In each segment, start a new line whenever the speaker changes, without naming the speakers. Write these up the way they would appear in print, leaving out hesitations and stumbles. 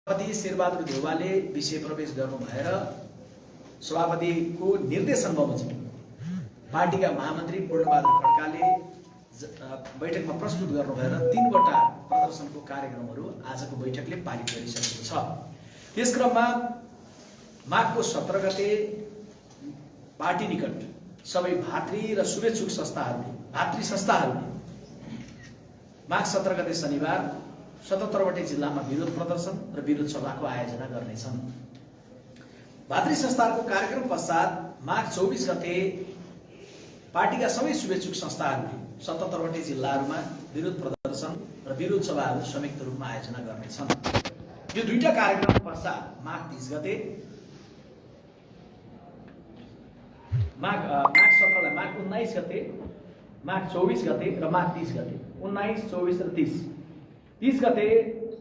सभापति शेरबहादुर देउवाले विषय प्रवेश गर्नु भएर सभापतिको निर्देशन बमोजिम पार्टीका महामन्त्री पूर्णबहादुर खड्काले बैठकमा प्रस्तुत गर्नु भएर 3वटा प्रदर्शनको कार्यक्रमहरू आजको बैठकले पारित गरिसकेको छ। त्यस क्रममा माघको 17 गते पार्टी निकट सबै भातृ र शुभेच्छुक संस्थाहरूले माघ 17 गते शनिबार 77वटै जिल्लामा विरोध प्रदर्शन र विरोध सभाको आयोजना गर्नेछन्। भातृ संस्थाहरूको कार्यक्रम पश्चात माघ 24 गते पार्टीका सबै शुभेच्छुक संस्थाहरूले 77वटै जिल्लाहरूमा विरोध प्रदर्शन र विरोध सभाहरू संयुक्त रूपमा आयोजना गर्नेछन्। यो दुईटा कार्यक्रम पश्चात माघ 30 गते माघ 17लाई माघ 19 गते माघ 24 गते र माघ 30 गते 19, 24 र 30 गते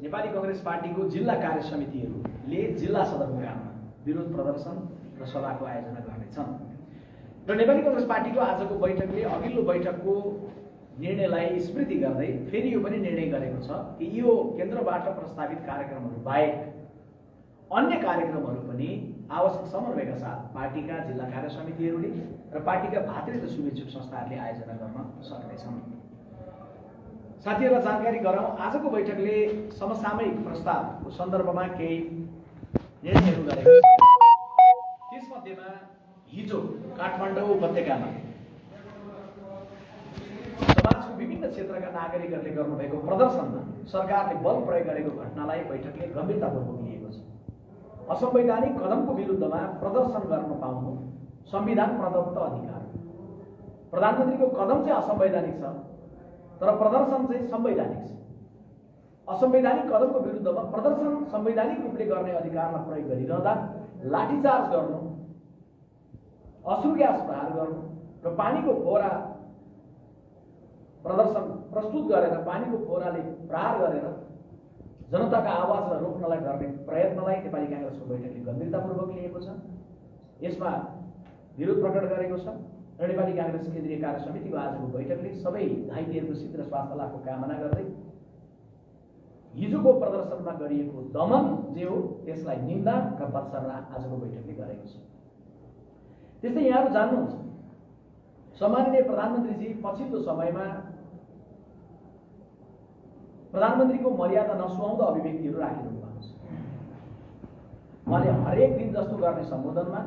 नेपाली कांग्रेस पार्टीको जिल्ला कार्य समितिहरूले जिल्ला सदरमुकाममा विरोध प्रदर्शन र सभाको आयोजना गर्नेछन्। र नेपाली कांग्रेस पार्टीको आजको बैठकले अघिल्लो बैठकको निर्णयलाई स्मृति गर्दै फेरि यो पनि निर्णय गरेको छ कि यो केन्द्रबाट प्रस्तावित कार्यक्रमहरू बाहेक अन्य कार्यक्रमहरू पनि आवश्यक समन्वयका साथ पार्टीका जिल्ला कार्य समितिहरूले र पार्टीका भातृ र शुभेच्छुक संस्थाहरूले आयोजना गर्न सक्नेछन्। साथीहरूलाई जानकारी गराउँ, आजको बैठकले समसामयिक प्रस्तावको सन्दर्भमा केही निर्णयहरू गरेको छ। त्यसमध्येमा हिजो काठमाडौँ उपत्यकामा समाजको विभिन्न क्षेत्रका नागरिकहरूले गर्नुभएको प्रदर्शनमा सरकारले बल प्रयोग गरेको घटनालाई बैठकले गम्भीरतापूर्वक लिएको छ। असंवैधानिक कदमको विरुद्धमा प्रदर्शन गर्न पाउनु संविधान प्रदत्त अधिकार। प्रधानमन्त्रीको कदम चाहिँ असंवैधानिक छ तर प्रदर्शन चाहिँ संवैधानिक छ। असंवैधानिक कदमको विरुद्धमा प्रदर्शन संवैधानिक रूपले गर्ने अधिकारमा प्रयोग गरिरहँदा लाठीचार्ज गर्नु, अश्रु ग्यास प्रहार गर्नु र पानीको फोहरा प्रदर्शन प्रस्तुत गरेर पानीको फोहराले प्रहार गरेर जनताका आवाजलाई रोक्नलाई गर्ने प्रयत्नलाई नेपाली कांग्रेसको बैठकले गम्भीरतापूर्वक लिएको छ। यसमा विरोध प्रकट गरेको छ र नेपाली कांग्रेस केन्द्रीय कार्य समितिको आजको बैठकले सबै घाइतेहरूको शीघ्र स्वास्थ्य लाभको कामना गर्दै हिजोको प्रदर्शनमा गरिएको दमन जे हो त्यसलाई निन्दा र बत्सर्ना आजको बैठकले गरेको छ। त्यस्तै यहाँहरू जान्नुहुन्छ, सम्माननीय प्रधानमन्त्रीजी पछिल्लो समयमा प्रधानमन्त्रीको मर्यादा नसुहाउँदो अभिव्यक्तिहरू राखिरहनु भएको छ। उहाँले हरेक दिन जस्तो गर्ने सम्बोधनमा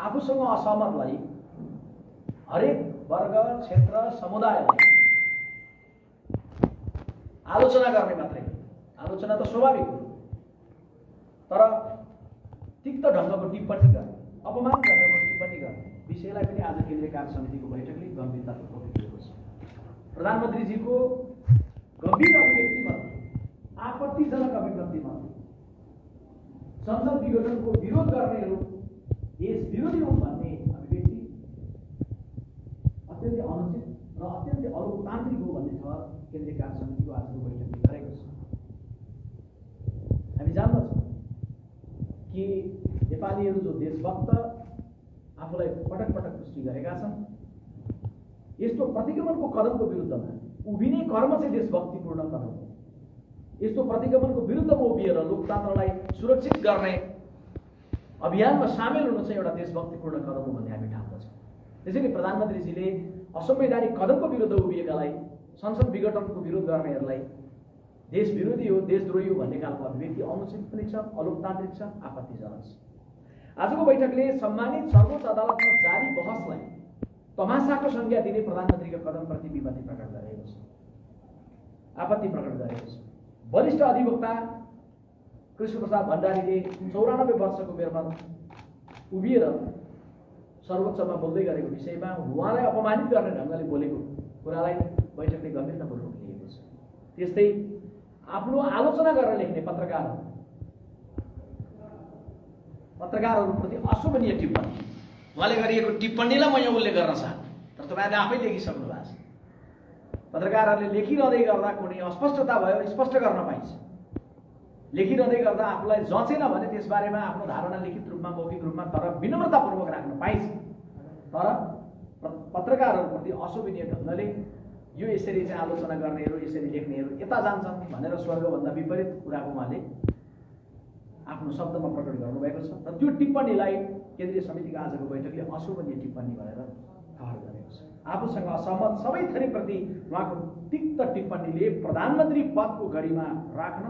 आफूसँग असहमतलाई हरेक वर्ग, क्षेत्र, समुदायलाई आलोचना गर्ने मात्रै, आलोचना त स्वाभाविक हो, तर तिक्त ढङ्गको टिप्पणी गर्ने, अपमान ढङ्गको टिप्पणी गर्ने विषयलाई पनि आज केन्द्रीय कार्य समितिको बैठकले गम्भीरतापूर्वक लिएको छ। प्रधानमन्त्रीजीको गम्भीर अभिव्यक्तिमा, आपत्तिजनक अभिव्यक्तिमा संसद विघटनको विरोध गर्नेहरू देश विरोधी हुन् भन्ने अभिव्यक्ति अत्यन्तै अनुचित र अत्यन्तै अलोकतान्त्रिक हो भन्ने ठहर केन्द्रीय कार्य समितिको आजको बैठकले गरेको छ। हामी जान्दछौँ कि नेपालीहरू जो देशभक्त आफूलाई पटक पटक पुष्टि गरेका छन्, यस्तो प्रतिगमनको कदमको विरुद्धमा उभिने कर्म चाहिँ देशभक्तिपूर्ण कदम हो। यस्तो प्रतिगमनको विरुद्धमा उभिएर लोकतन्त्रलाई सुरक्षित गर्ने अभियानमा सामेल हुनु चाहिँ एउटा देशभक्तिपूर्ण कदम हो भन्ने हामी ठान्दछौँ। त्यसैले प्रधानमन्त्रीजीले असंवैधानिक कदमको विरुद्ध उभिएकालाई, संसद विघटनको विरोध गर्नेहरूलाई देश विरोधी हो, देशद्रोही हो भन्ने खालको अभिव्यक्ति अनुचित पनि छ, अलोकतान्त्रिक छ, आपत्तिजनक छ। आजको बैठकले सम्मानित सर्वोच्च अदालतमा जारी बहसलाई तमासाको संज्ञा दिने प्रधानमन्त्रीको कदमप्रति विमति प्रकट गरेको छ, आपत्ति प्रकट गरेको छ। वरिष्ठ अधिवक्ता कृष्णप्रसाद भण्डारीले 94 वर्षको उमेरमा उभिएर सर्वोच्चमा बोल्दै गरेको विषयमा उहाँलाई अपमानित गर्ने ढङ्गले बोलेको कुरालाई बैठकले गम्भीरतापूर्वक लिएको छ। त्यस्तै आफ्नो आलोचना गरेर लेख्ने पत्रकारहरूप्रति अशोभनीय टिप्पणी, उहाँले गरिएको टिप्पणीलाई म यहाँ उल्लेख गर्न चाहन्छु, तर तपाईँहरूले आफै लेखिसक्नु भएको छ। पत्रकारहरूले लेखिरहँदै गर्दा कुनै अस्पष्टता भयो स्पष्ट गर्न पाइन्छ, लेखिरहँदै गर्दा आफूलाई जचेन भने त्यसबारेमा आफ्नो धारणा लिखित रूपमा, मौखिक रूपमा तर विनम्रतापूर्वक राख्न पाइन्छ। तर पत्रकारहरूप्रति अशोभनीय ढङ्गले यो यसरी चाहिँ आलोचना गर्नेहरू, यसरी लेख्नेहरू यता जान्छन् भनेर स्वर्गभन्दा विपरीत कुराको उहाँले आफ्नो शब्दमा प्रकट गर्नुभएको छ र त्यो टिप्पणीलाई केन्द्रीय समितिको आजको बैठकले अशोभनीय टिप्पणी भनेर ठहर गरेको छ। आफूसँग असहमत सबै थरीप्रति उहाँको तिक्त टिप्पणीले प्रधानमन्त्री पदको गरिमा राख्न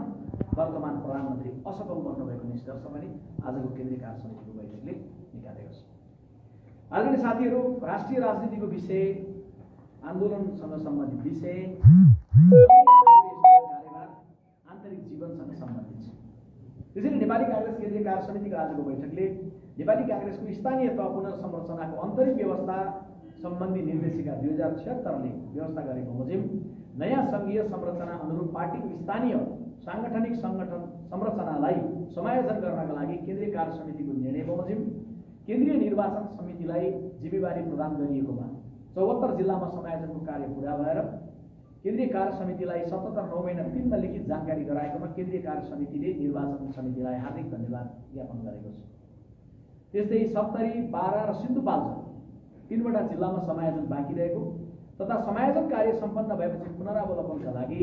वर्तमान प्रधानमन्त्री असफल बन्नुभएको निष्कर्ष पनि आजको केन्द्रीय कार्य समितिको बैठकले निकालेको छ। आदरणीय साथीहरू, राष्ट्रिय राजनीतिको विषय, आन्दोलनसँग सम्बन्धित विषय, कार्यभार आन्तरिक जीवनसँग सम्बन्धित छ। त्यसैले नेपाली कांग्रेस केन्द्रीय कार्य समितिको आजको बैठकले नेपाली कांग्रेसको स्थानीय तह पुनर्संरचनाको अन्तरिम व्यवस्था सम्बन्धी निर्देशिका 2076ले व्यवस्था गरेको बमोजिम नयाँ संघीय संरचना अनुरूप पार्टीको स्थानीय सांगठनिक संरचनालाई समायोजन गर्नका लागि केन्द्रीय कार्य समितिको निर्णय बमोजिम केन्द्रीय निर्वाचन समितिलाई जिम्मेवारी प्रदान गरिएकोमा 74 जिल्लामा समायोजनको कार्य पूरा भएर केन्द्रीय कार्य समितिलाई 77 महिना 3 लिखित जानकारी गराएकोमा केन्द्रीय कार्य समितिले निर्वाचन समितिलाई हार्दिक धन्यवाद ज्ञापन गरेको छ। त्यस्तै सप्तरी, बारा र सिन्धुपाल्चोक 3वटा जिल्लामा समायोजन बाँकी रहेको तथा समायोजन कार्य सम्पन्न भएपछि पुनरावलोकनका लागि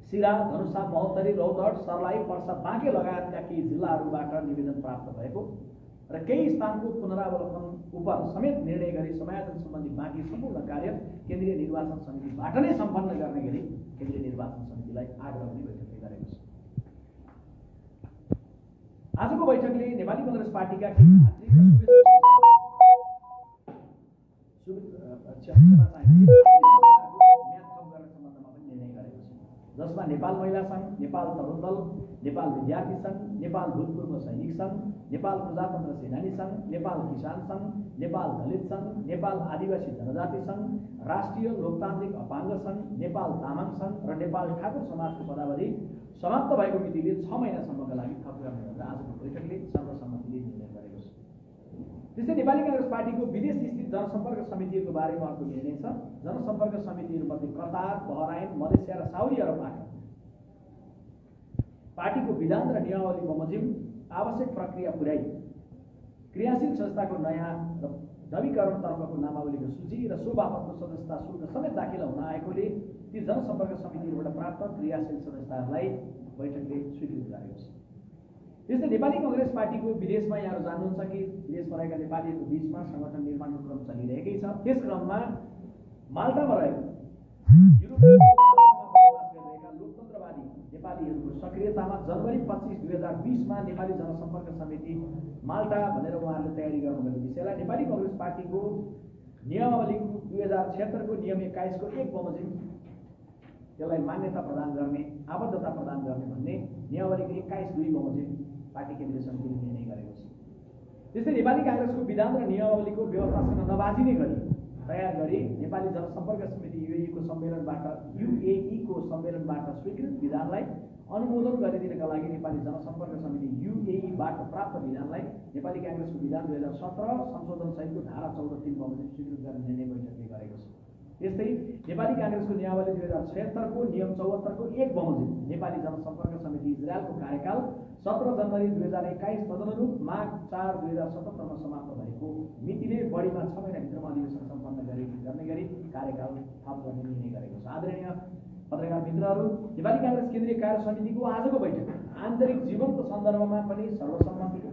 सिरा, धनुषा, महोत्तरी, रौतहट, सर्लाही, पर्सा, बाँके लगायतका केही जिल्लाहरूबाट निवेदन प्राप्त भएको र केही स्थानको पुनरावलोकन उप समेत निर्णय गरी समायोजन सम्बन्धी बाँकी सम्पूर्ण कार्य केन्द्रीय निर्वाचन समितिबाट नै सम्पन्न गर्ने गरी केन्द्रीय निर्वाचन समितिलाई आग्रह पनि बैठकले गरेको छ। आजको बैठकले नेपाली कांग्रेस पार्टीका केही जसमा नेपाल महिला संघ, नेपाल तरुण दल, नेपाल विद्यार्थी संघ, नेपाल भूतपूर्व सैनिक संघ, नेपाल प्रजातन्त्र सेनानी संघ, नेपाल किसान संघ, नेपाल दलित संघ, नेपाल आदिवासी जनजाति संघ, राष्ट्रिय लोकतान्त्रिक अपाङ्ग संघ, नेपाल तामाङ संघ र नेपाल ठाकुर समाजको पदावधि समाप्त भएको मितिले 6 महिनासम्मका लागि थप गर्ने भनेर आजको बैठकले सर्वसम्मतिले निर्णय गरेको छ। त्यसै नेपाली कांग्रेस पार्टीको विदेश स्थित जनसम्पर्क समितिहरूको बारेमा अर्को निर्णय छ। जनसम्पर्क समितिहरूमध्ये कतार, बहराइन, मलेसिया र साउदी अरबबाट पार्टीको विधान र नियमावली बमोजिम आवश्यक प्रक्रिया पुर्याई क्रियाशील संस्थाको नयाँ नवीकरण तर्फको नामावलीको सूची र सो बापतको सदस्यता शुल्क समेत दाखिल हुन आएकोले ती जनसम्पर्क समितिहरूबाट प्राप्त क्रियाशील सदस्यताहरूलाई बैठकले स्वीकृत गरेको छ। त्यस्तै नेपाली कांग्रेस पार्टीको विदेशमा यहाँहरू जान्नुहुन्छ कि विदेशमा रहेका नेपालीहरूको बीचमा संगठन निर्माणको क्रम चलिरहेकै छ। त्यस क्रममा माल्टामा रहेको युरोपमा लोकतन्त्रवादी नेपालीहरूको सक्रियतामा जनवरी 25, 2020मा नेपाली जनसम्पर्क समिति माल्टा भनेर उहाँहरूले तयारी गर्नुभएको विषयलाई नेपाली कांग्रेस पार्टीको नियमावलीको 2076को नियम 21 को 1 बमोजिम त्यसलाई मान्यता प्रदान गर्ने, आबद्धता प्रदान गर्ने भन्ने नियमावलीको 21(2) बमोजिम पार्टी केन्द्रीय समितिले निर्णय गरेको छ। त्यस्तै नेपाली कांग्रेसको विधान र नियमावलीको व्यवस्थासँग नबाजिने गरी तयार गरी नेपाली जनसम्पर्क समिति युएईको सम्मेलनबाट स्वीकृत विधानलाई अनुमोदन गरिदिनका लागि नेपाली जनसम्पर्क समिति युएईबाट प्राप्त विधानलाई नेपाली कांग्रेसको विधान 2017 संशोधन सहितको धारा 14(3) बमोजिम स्वीकृत गर्ने निर्णय बैठकले गरेको छ। त्यस्तै नेपाली कांग्रेसको नियमावली 2076को नियम 74 को 1 बमोजिम नेपाली जनसम्पर्क समिति इजरायलको कार्यकाल 17 जनवरी 2021 तदनुरूप माघ 4, 2077 मा समाप्त भएको मितिले बढीमा 6 महिनाभित्रमा अधिवेशन सम्पन्न गर्ने गरी कार्यकाल थप गर्ने निर्णय गरेको छ। आदरणीय पत्रकार मित्रहरू, नेपाली कांग्रेस केन्द्रीय कार्य समितिको आजको बैठक आन्तरिक जीवनको सन्दर्भमा पनि सर्वसम्मतिले,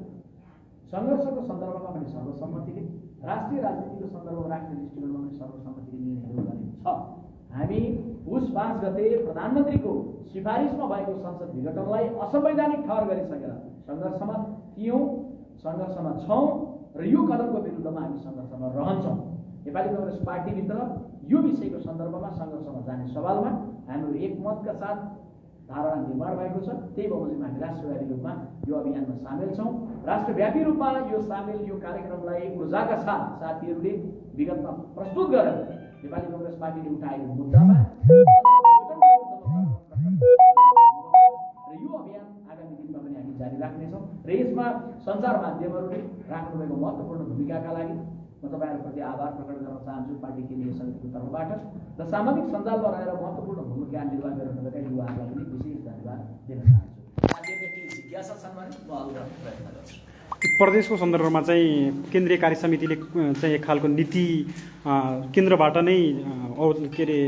संघर्षको सन्दर्भमा पनि सर्वसम्मतिले, राष्ट्रिय राजनीतिको सन्दर्भमा राष्ट्रिय दृष्टिकोणमा पनि सर्वसम्मतिले निर्णय गरेको छ। हामी पुष 5 गते प्रधानमन्त्रीको सिफारिसमा भएको संसद विघटनलाई असंवैधानिक ठहर गरिसकेर संघर्षमा थियौं, संघर्षमा छौं र यो कदमको विरुद्धमा हामी संघर्षमा रहन्छौं। नेपाली कांग्रेस पार्टीभित्र यो विषयको सन्दर्भमा संघर्षमा जाने सवालमा हाम्रो एकमतका साथ धारणा निर्माण भएको छ। त्यही बमोजिम हामी राष्ट्रव्यापी रूपमा यो अभियानमा सामेल छौं। राष्ट्रव्यापी रूपमा यो कार्यक्रमलाई ऊर्जाका साथ साथीहरूले विगतमा प्रस्तुत गरेर नेपाली कांग्रेस पार्टीले उठाएको मुद्दामा यो अभियान आगामी दिनमा पनि हामी जारी राख्नेछौँ र यसमा सञ्चार माध्यमहरूले राख्नुभएको महत्त्वपूर्ण भूमिकाका लागि म तपाईहरुप्रति आभार प्रकट गर्न चाहन्छु पार्टी केन्द्रीय समितिको तर्फबाट र सामाजिक सञ्जालमा रहेर महत्त्वपूर्ण भूमिका निर्वाह गरिरहेका युवाहरूलाई पनि विशेष धन्यवाद दिन चाहन्छु। साथीहरुका केही जिज्ञासा छन् भने म अवगत प्रयत्न गर्छु।
प्रदेशको सन्दर्भमा चाहिँ केन्द्रीय कार्य समितिले चाहिँ एक खालको नीति केन्द्रबाट नै के अरे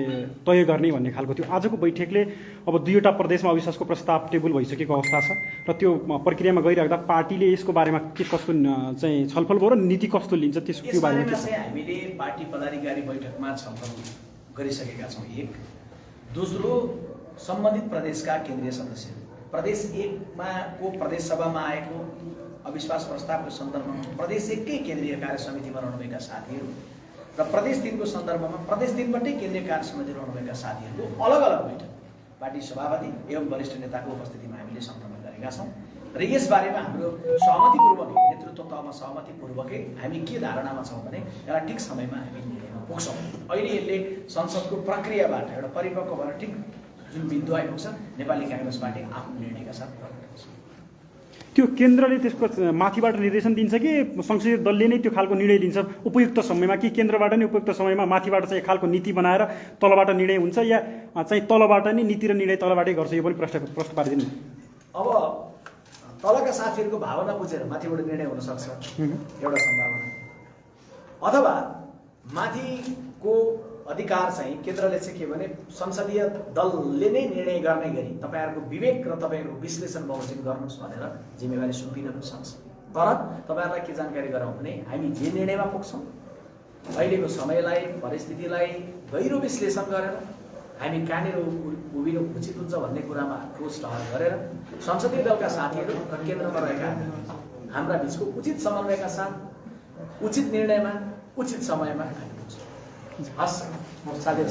तय गर्ने भन्ने खालको थियो। आजको बैठकले अब 2वटा प्रदेशमा अविश्वासको प्रस्ताव टेबल भइसकेको अवस्था छ र त्यो प्रक्रियामा गइराख्दा पार्टीले यसको बारेमा के कस्तो चाहिँ छलफल भयो र नीति कस्तो लिन्छ त्यसको बारेमा
चाहिँ हामीले पार्टी पदाधिकारी बैठकमा छलफल गरिसकेका छौँ। एक दोस्रो सम्बन्धित प्रदेशका केन्द्रीय सदस्य प्रदेश 1मा को प्रदेश सभामा आएको अविश्वास प्रस्तावको सन्दर्भमा प्रदेश 1कै केन्द्रीय कार्य समितिमा रहनुभएका साथीहरू र प्रदेश 3को सन्दर्भमा प्रदेश 3बाटै केन्द्रीय कार्य समितिमा रहनुभएका साथीहरूको अलग अलग बैठक पार्टी सभापति एवं वरिष्ठ नेताको उपस्थितिमा हामीले सङ्कलन गरेका छौँ र यसबारेमा हाम्रो सहमतिपूर्वक नेतृत्व तहमा सहमतिपूर्वकै हामी के धारणामा छौँ भने एउटा ठिक समयमा हामी निर्णयमा पुग्छौँ। अहिले यसले संसदको प्रक्रियाबाट एउटा परिपक्व भएर ठिक जुन बिन्दु आइपुग्छ नेपाली काङ्ग्रेस पार्टी आफ्नो निर्णयका साथ प्रकट।
त्यो केन्द्रले त्यसको माथिबाट निर्देशन दिन्छ कि संसदीय दलले नै त्यो खालको निर्णय लिन्छ उपयुक्त समयमा, कि केन्द्रबाट नै उपयुक्त समयमा माथिबाट चाहिँ एक खालको नीति बनाएर तलबाट निर्णय हुन्छ, या चाहिँ तलबाट नै नीति र निर्णय तलबाटै गर्छ? यो पनि प्रश्न पारिदिनु।
अब तलका साथीहरूको भावना बुझेर माथिबाट निर्णय हुनसक्छ एउटा सम्भावना, अथवा माथिको अधिकार चाहिँ केन्द्रले चाहिँ के भने संसदीय दलले नै निर्णय गर्ने गरी तपाईँहरूको विवेक र तपाईँहरूको विश्लेषण बमोजिम गर्नुहोस् भनेर जिम्मेवारी सुम्पिन पनि सक्छ। तर तपाईँहरूलाई के जानकारी गराउँ भने हामी जे निर्णयमा पुग्छौँ अहिलेको समयलाई परिस्थितिलाई गहिरो विश्लेषण गरेर हामी कहाँनिर उभिनु उचित हुन्छ भन्ने कुरामा ठोस टहल गरेर संसदीय दलका साथीहरू र केन्द्रमा रहेका हाम्रा बिचको उचित समन्वयका साथ उचित निर्णयमा उचित समयमा हामी पुग्छौँ। हस् साथीहरू